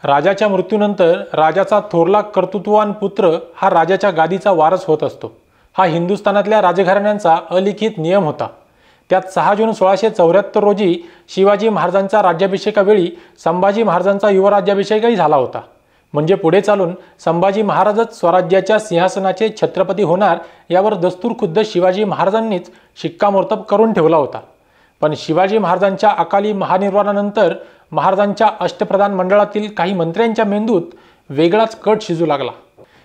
राजाच्या मृत्यूनंतर राजाचा थोरला कर्तृत्ववान पुत्र हा राजाच्या गादीचा वारस होत असतो। हा हिंदुस्थानातल्या राजघराण्यांचा अलिखित नियम होता। त्यात 6 जून 1674 रोजी शिवाजी महाराजांचा राज्याभिषेकावेळी संभाजी महाराजांचा युवराज्याभिषेकही झाला होता। म्हणजे पुढे चालून संभाजी महाराजच स्वराज्याच्या सिंहासनाचे छत्रपती होणार यावर दस्तूरखुद्द शिवाजी महाराजांनीच शिक्कामोर्तब करून ठेवला होता। पण शिवाजी महाराजांच्या अकाली महानिर्वाणानंतर महाराजांच्या अष्टप्रधान मंडळातील काही मंत्र्यांच्या मेंदूत वेगळाच कट शिजू लागला।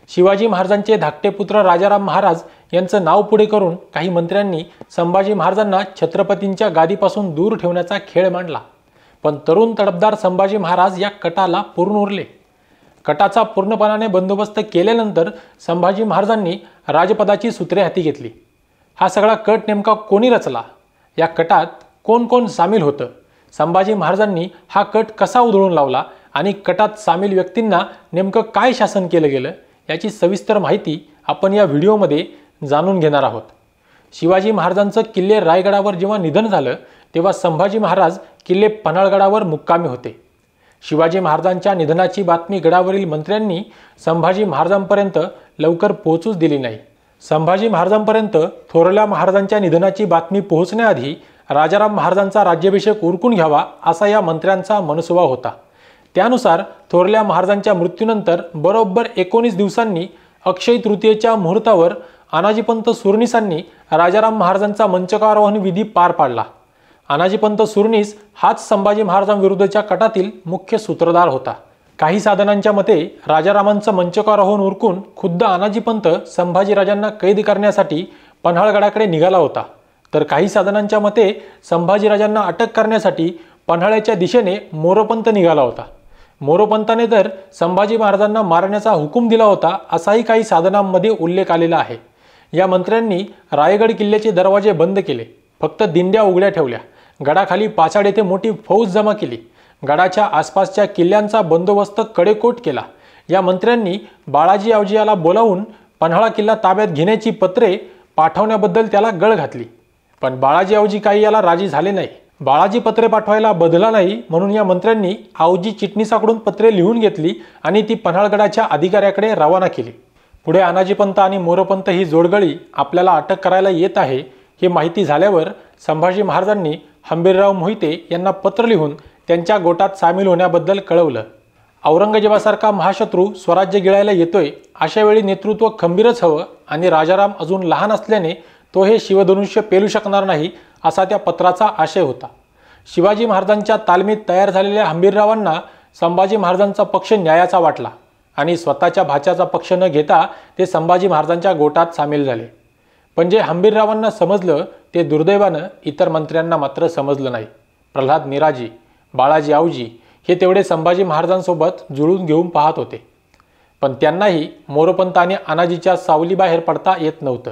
शिवाजी महाराजांचे धाकटे पुत्र राजाराम महाराज यांचं नाव पुढे करून काही मंत्र्यांनी संभाजी महाराजांना छत्रपतींच्या गादीपासून दूर ठेवण्याचा खेळ मांडला। पण तरुण तडफदार संभाजी महाराज या कटाला पूर्ण उरले। कटाचा पूर्णपणाने बंदोबस्त केल्यानंतर संभाजी महाराजांनी राजपदाची सूत्रे हाती घेतली। हा सगळा कट नेमका कोणी रचला? या कटात कोण कोण सामील होतं? संभाजी महाराजांनी हा कट कसा उधळून लावला आणि कटात सामील व्यक्तींना नेमकं काय शासन केलं गेलं याची सविस्तर माहिती आपण या व्हिडिओमध्ये जाणून घेणार आहोत। शिवाजी महाराजांचं किल्ले रायगडावर जेव्हा निधन झालं तेव्हा संभाजी महाराज किल्ले पन्हाळगडावर मुक्कामी होते। शिवाजी महाराजांच्या निधनाची बातमी गडावरील मंत्र्यांनी संभाजी महाराजांपर्यंत लवकर पोहोचूच दिली नाही। संभाजी महाराजांपर्यंत थोरल्या महाराजांच्या निधनाची बातमी पोहोचण्याआधी राजाराम महाराजांचा राज्याभिषेक उरकून घ्यावा असा या मंत्र्यांचा मनसुबा होता। त्यानुसार थोरल्या महाराजांच्या मृत्यूनंतर बरोबर 19 दिवसांनी अक्षय तृतीयेच्या मुहूर्तावर अनाजीपंत सुरनीसांनी राजाराम महाराजांचा मंचकारोहण विधी पार पाडला। अनाजीपंत सुरनीस हाच संभाजी महाराजांविरुद्धच्या कटातील मुख्य सूत्रधार होता। काही साधनांच्या मते राजारामांचं मंचकारोहण उरकून खुद्द अनाजीपंत संभाजीराजांना कैद करण्यासाठी पन्हाळगडाकडे निघाला होता, तर काही साधनांच्या मते संभाजीराजांना अटक करण्यासाठी पन्हाळ्याच्या दिशेने मोरोपंत निघाला होता। मोरोपंताने तर संभाजी महाराजांना मारण्याचा हुकूम दिला होता असाही काही साधनांमध्ये उल्लेख आलेला आहे। या मंत्र्यांनी रायगड किल्ल्याचे दरवाजे बंद केले, फक्त दिंड्या उघड्या ठेवल्या, गडाखाली पाचाड येथे मोठी फौज जमा केली, गडाच्या आसपासच्या किल्ल्यांचा बंदोबस्त कडेकोट केला। या मंत्र्यांनी बाळाजी आवजी याला बोलावून पन्हाळा किल्ला ताब्यात घेण्याची पत्रे पाठवण्याबद्दल त्याला गळ घातली, पण बाळाजी आवजी काही याला राजी झाले नाही। बाळाजी पत्रे पाठवायला बदला नाही म्हणून या मंत्र्यांनी आवजी चिटणीसाकडून पत्रे लिहून घेतली आणि ती पन्हाळगडाच्या अधिकाऱ्याकडे रवाना केली। पुढे अनाजीपंत आणि मोरोपंत ही जोडगळी आपल्याला अटक करायला येत आहे हे माहिती झाल्यावर संभाजी महाराजांनी हंबीरराव मोहिते यांना पत्र लिहून त्यांच्या गोटात सामील होण्याबद्दल कळवलं। औरंगजेबासारखा महाशत्रू स्वराज्य गिळायला येतोय, अशा वेळी नेतृत्व खंबीरच हवं आणि राजाराम अजून लहान असल्याने तो हे शिवधनुष्य पेलू शकणार नाही असा त्या पत्राचा आशय होता। शिवाजी महाराजांच्या तालमीत तयार झालेल्या हंबीररावांना संभाजी महाराजांचा पक्ष न्यायाचा वाटला आणि स्वतःच्या भाच्याचा पक्ष न घेता ते संभाजी महाराजांच्या गोटात सामील झाले। पण जे हंबीररावांना समजलं ते दुर्दैवानं इतर मंत्र्यांना मात्र समजलं नाही। प्रल्हाद निराजी, बाळाजी आवजी हे तेवढे संभाजी महाराजांसोबत जुळून घेऊन पाहत होते, पण त्यांनाही मोरोपंत आणि अनाजीच्या सावलीबाहेर पडता येत नव्हतं।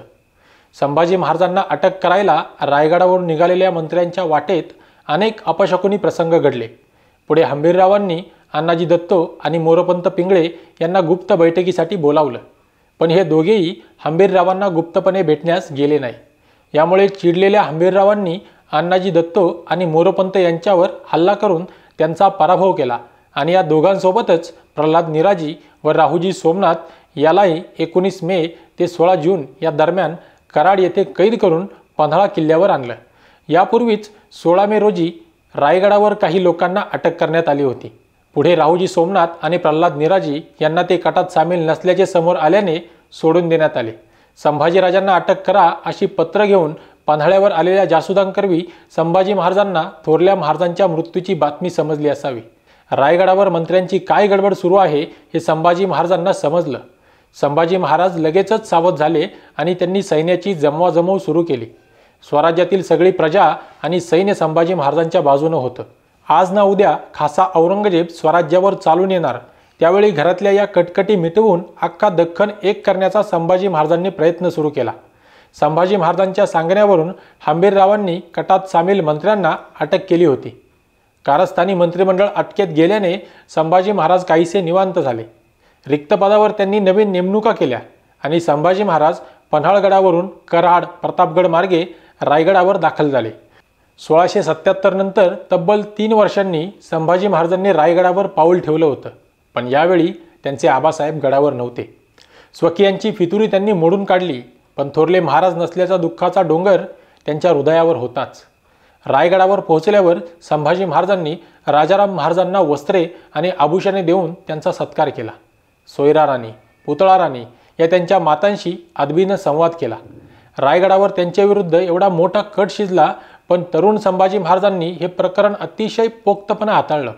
संभाजी महाराजांना अटक करायला रायगडावरून निघालेल्या मंत्र्यांच्या वाटेत अनेक अपशकुनी प्रसंग घडले। पुढे हंबीररावांनी अण्णाजी दत्तो आणि मोरोपंत पिंगळे यांना गुप्त बैठकीसाठी बोलावलं, पण हे दोघेही हंबीररावांना गुप्तपणे भेटण्यास गेले नाही। यामुळे चिडलेल्या हंबीररावांनी अण्णाजी दत्तो आणि मोरोपंत यांच्यावर हल्ला करून त्यांचा पराभव केला आणि या दोघांसोबतच प्रल्हाद निराजी व राहुजी सोमनाथ यालाही 19 मे ते 16 जून या दरम्यान कराड येथे कैद करून पन्हाळा किल्ल्यावर आणलं। यापूर्वीच 16 मे रोजी रायगडावर काही लोकांना अटक करण्यात आली होती। पुढे राहुजी सोमनाथ आणि प्रल्हाद निराजी यांना ते कटात सामील नसल्याचे समोर आल्याने सोडून देण्यात आले। संभाजीराजांना अटक करा अशी पत्र घेऊन पन्हाळ्यावर आलेल्या जासुदांकरवी संभाजी महाराजांना थोरल्या महाराजांच्या मृत्यूची बातमी समजली असावी। रायगडावर मंत्र्यांची काय गडबड सुरू आहे हे संभाजी महाराजांना समजलं। संभाजी महाराज लगेचच सावध झाले आणि त्यांनी सैन्याची जमवाजमव सुरू केली। स्वराज्यातील सगळी प्रजा आणि सैन्य संभाजी महाराजांच्या बाजूने होतं। आज ना उद्या खासा औरंगजेब स्वराज्यावर चालून येणार, त्यावेळी घरातल्या या कटकटी मिटवून अख्खा दख्खन एक करण्याचा संभाजी महाराजांनी प्रयत्न सुरू केला। संभाजी महाराजांच्या सांगण्यावरून हंबीररावांनी कटात सामील मंत्र्यांना अटक केली होती। कारस्थानी मंत्रिमंडळ अटकेत गेल्याने संभाजी महाराज काहीसे निवांत झाले। रिक्त पदावर त्यांनी नवीन नेमणुका केल्या आणि संभाजी महाराज पन्हाळगडावरून कराड प्रतापगड मार्गे रायगडावर दाखल झाले। 1677 नंतर तब्बल 3 वर्षांनी संभाजी महाराजांनी रायगडावर पाऊल ठेवलं होतं। पण यावेळी त्यांचे आबासाहेब गडावर नव्हते. स्वकीयांची फितुरी त्यांनी मोडून काढली, पण थोरले महाराज नसल्याचा दुःखाचा डोंगर त्यांच्या हृदयावर होताच. रायगडावर पोहोचल्यावर संभाजी महाराजांनी राजाराम महाराजांना वस्त्रे आणि आभूषणे देऊन त्यांचा सत्कार केला. सोयरा राणी, पुतळा राणी या त्यांच्या मातांशी अदबीनं संवाद केला. रायगडावर त्यांच्याविरुद्ध एवढा मोठा कट शिजला, पण तरुण संभाजी महाराजांनी हे प्रकरण अतिशय पोक्तपणे हाताळलं.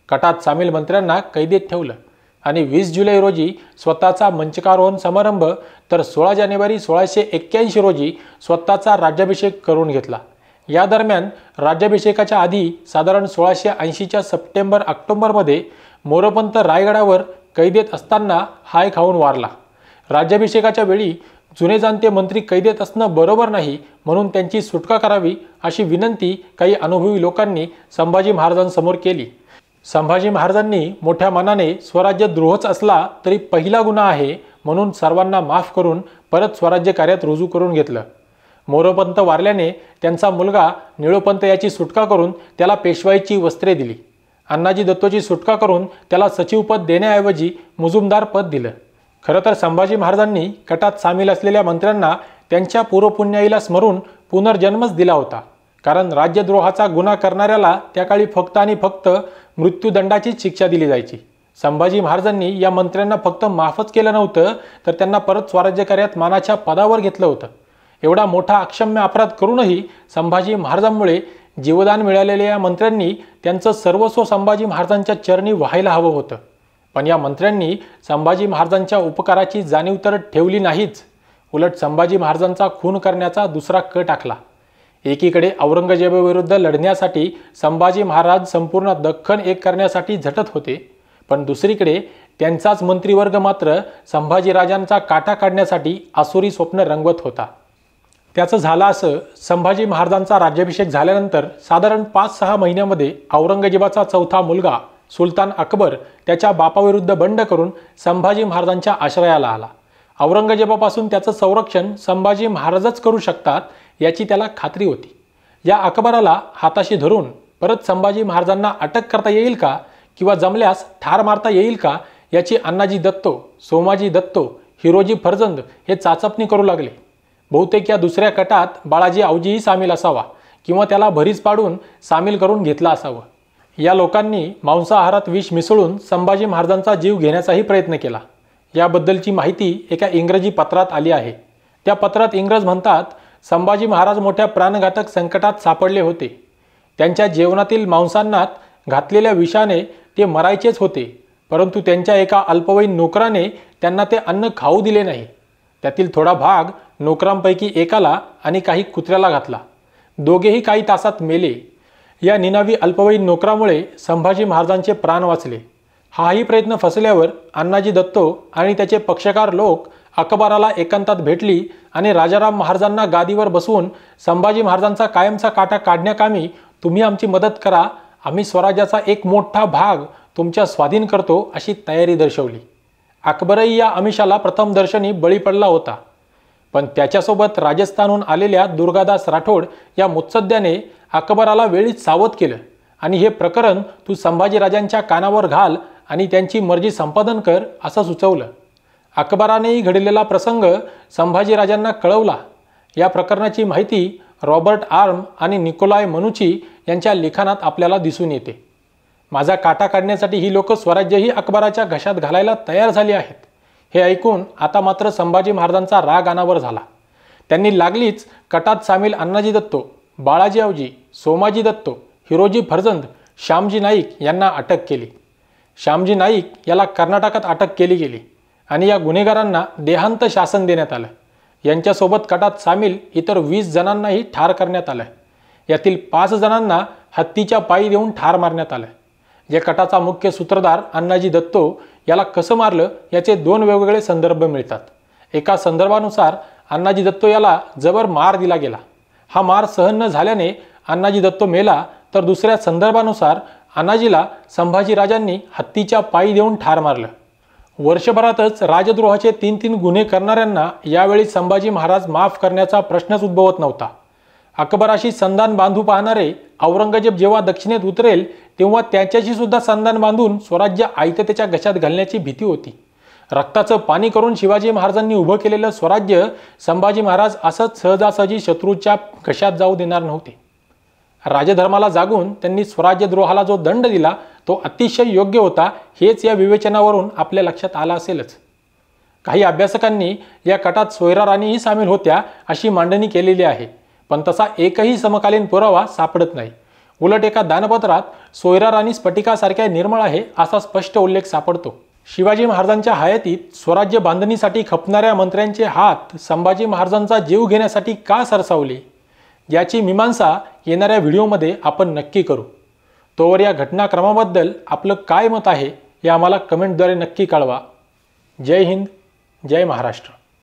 कटात सामील मंत्र्यांना कैदेत ठेवलं आणि 20 जुलै रोजी स्वतःचा मंचकारोहण समारंभ तर 16 जानेवारी 1681 रोजी स्वतःचा राज्याभिषेक करून घेतला. या दरम्यान राज्याभिषेकाच्या आधी साधारण 1680च्या सप्टेंबर-ऑक्टोबरमध्ये मोरोपंत रायगडावर कैदेत असताना हाय खाऊन वारला. राज्याभिषेकाच्या वेळी जुने जाणते मंत्री कैदेत असणं बरोबर नाही, म्हणून त्यांची सुटका करावी अशी विनंती काही अनुभवी लोकांनी संभाजी महाराजांसमोर केली. संभाजी महाराजांनी मोठ्या मनाने स्वराज्यद्रोहच असला तरी पहिला गुन्हा आहे म्हणून सर्वांना माफ करून परत स्वराज्य कार्यात रुजू करून घेतलं. मोरोपंत वारल्याने त्यांचा मुलगा निळोपंत याची सुटका करून त्याला पेशवाईची वस्त्रे दिली. अण्णाजी दत्तोची सुटका करून त्याला सचिवपद देण्याऐवजी मुजुमदार पद दिलं. खरं तर संभाजी महाराजांनी कटात सामील असलेल्या मंत्र्यांना त्यांच्या पूर्वपुण्याईला स्मरून पुनर्जन्मच दिला होता, कारण राज्यद्रोहाचा गुन्हा करणाऱ्याला त्या काळी फक्त आणि फक्त मृत्यूदंडाचीच शिक्षा दिली जायची. संभाजी महाराजांनी या मंत्र्यांना फक्त माफच केलं नव्हतं, तर त्यांना परत स्वराज्य कार्यात मानाच्या पदावर घेतलं होतं. एवढा मोठा अक्षम्य अपराध करूनही संभाजी महाराजांमुळे जीवदान मिळालेल्या या मंत्र्यांनी त्यांचं सर्वस्व संभाजी महाराजांच्या चरणी व्हायला हवं होतं. पण या मंत्र्यांनी संभाजी महाराजांच्या उपकाराची जाणीव तर ठेवली नाहीच, उलट संभाजी महाराजांचा खून करण्याचा दुसरा कट आखला. एकीकडे औरंगजेबाविरुद्ध लढण्यासाठी संभाजी महाराज संपूर्ण दख्खन एक करण्यासाठी झटत होते, पण दुसरीकडे त्यांचाच मंत्रिवर्ग मात्र संभाजीराजांचा काटा काढण्यासाठी आसुरी स्वप्न रंगवत होता. त्याचं झालं असं, संभाजी महाराजांचा राज्याभिषेक झाल्यानंतर साधारण 5-6 महिन्यामध्ये औरंगजेबाचा चौथा मुलगा सुलतान अकबर त्याच्या बापाविरुद्ध बंड करून संभाजी महाराजांच्या आश्रयाला आला. औरंगजेबापासून त्याचं संरक्षण संभाजी महाराजच करू शकतात याची त्याला खात्री होती. या अकबराला हाताशी धरून परत संभाजी महाराजांना अटक करता येईल का किंवा जमल्यास ठार मारता येईल का याची अण्णाजी दत्तो, सोमाजी दत्तो, हिरोजी फर्जंद हे चाचपणी करू लागले. बहुतेक या दुसऱ्या कटात बाळाजी आवजीही सामील असावा किंवा त्याला भरीस पाडून सामील करून घेतला असावं. या लोकांनी मांसाहारात विष मिसळून संभाजी महाराजांचा जीव घेण्याचाही प्रयत्न केला. याबद्दलची माहिती एका इंग्रजी पत्रात आली आहे. त्या पत्रात इंग्रज म्हणतात, संभाजी महाराज मोठ्या प्राणघातक संकटात सापडले होते. त्यांच्या जेवणातील मांसान्नात घातलेल्या विषाने ते मरायचेच होते, परंतु त्यांच्या एका अल्पवयीन नोकराने त्यांना ते अन्न खाऊ दिले नाही. त्यातील थोडा भाग नोकरांपैकी एकाला आणि काही कुत्र्याला घातला. दोघेही काही तासात मेले. या निनावी अल्पवयीन नोकरामुळे संभाजी महाराजांचे प्राण वाचले. हाही प्रयत्न फसल्यावर अण्णाजी दत्तो आणि त्याचे पक्षकार लोक अकबराला एकांतात भेटली आणि राजाराम महाराजांना गादीवर बसवून संभाजी महाराजांचा कायमचा काटा काढण्याकामी तुम्ही आमची मदत करा, आम्ही स्वराज्याचा एक मोठा भाग तुमच्या स्वाधीन करतो अशी तयारी दर्शवली. अकबरही या आमिषाला प्रथम दर्शनी बळी पडला होता, पण त्याच्यासोबत राजस्थानहून आलेल्या दुर्गादास राठोड या मुत्सद्द्याने अकबराला वेळीच सावध केलं आणि हे प्रकरण तू संभाजीराजांच्या कानावर घाल आणि त्यांची मर्जी संपादन कर असं सुचवलं. अकबरानेही घडलेला प्रसंग संभाजीराजांना कळवला. या प्रकरणाची माहिती रॉबर्ट आर्म आणि निकोलाय मनुची यांच्या लिखाणात आपल्याला दिसून येते. माझा काटा काढण्यासाठी ही लोक स्वराज्यही अकबराच्या घशात घालायला तयार झाली आहेत. हे ऐकून आता मात्र संभाजी महाराजांचा राग अनावर झाला. त्यांनी लागलीच कटात सामील अण्णाजी दत्तो, बाळाजी आवजी, सोमाजी दत्तो, हिरोजी फर्जंद, श्यामजी नाईक यांना अटक केली. श्यामजी नाईक याला कर्नाटकात अटक केली गेली आणि या गुन्हेगारांना देहांत शासन देण्यात आलं. यांच्यासोबत कटात सामील इतर 20 जणांनाही ठार करण्यात आलं. यातील 5 जणांना हत्तीच्या पायी देऊन ठार मारण्यात आलं. या कटाचा मुख्य सूत्रधार अण्णाजी दत्तो याला कसं मारलं याचे 2 वेगवेगळे संदर्भ मिळतात. एका संदर्भानुसार अण्णाजी दत्तो याला जबर मार दिला गेला. हा मार सहन न झाल्याने अण्णाजी दत्तो मेला, तर दुसऱ्या संदर्भानुसार अण्णाजीला संभाजीराजांनी हत्तीच्या पायी देऊन ठार मारलं. वर्षभरातच राजद्रोहाचे 3 गुन्हे करणाऱ्यांना यावेळी संभाजी महाराज माफ करण्याचा प्रश्नच उद्भवत नव्हता. अकबराशी संधान बांधू पाहणारे औरंगजेब जेव्हा दक्षिणेत उतरेल तेव्हा त्याच्याशी सुद्धा संधान बांधून स्वराज्य आयततेच्या घशात घालण्याची भीती होती. रक्ताचं पाणी करून शिवाजी महाराजांनी उभं केलेलं स्वराज्य संभाजी महाराज असंच सहजासहजी शत्रूच्या घशात जाऊ देणार नव्हते. राजधर्माला जागून त्यांनी स्वराज्यद्रोहाला जो दंड दिला तो अतिशय योग्य होता, हेच या विवेचनावरून आपल्या लक्षात आलं असेलच. काही अभ्यासकांनी या कटात सोयरा राणीही सामील होत्या अशी मांडणी केलेली आहे, पण तसा एकही समकालीन पुरावा सापडत नाही. उलट एका दानपत्रात सोयरा राणी स्फटिकासारख्या निर्मळ आहे असा स्पष्ट उल्लेख सापडतो. शिवाजी महाराजांच्या हयातीत स्वराज्य बांधणीसाठी खपणाऱ्या मंत्र्यांचे हात संभाजी महाराजांचा जीव घेण्यासाठी का सरसावले याची मीमांसा येणाऱ्या व्हिडिओमध्ये आपण नक्की करू. तोवर या घटनाक्रमाबद्दल आपलं काय मत आहे हे आम्हाला कमेंटद्वारे नक्की कळवा. जय हिंद, जय महाराष्ट्र.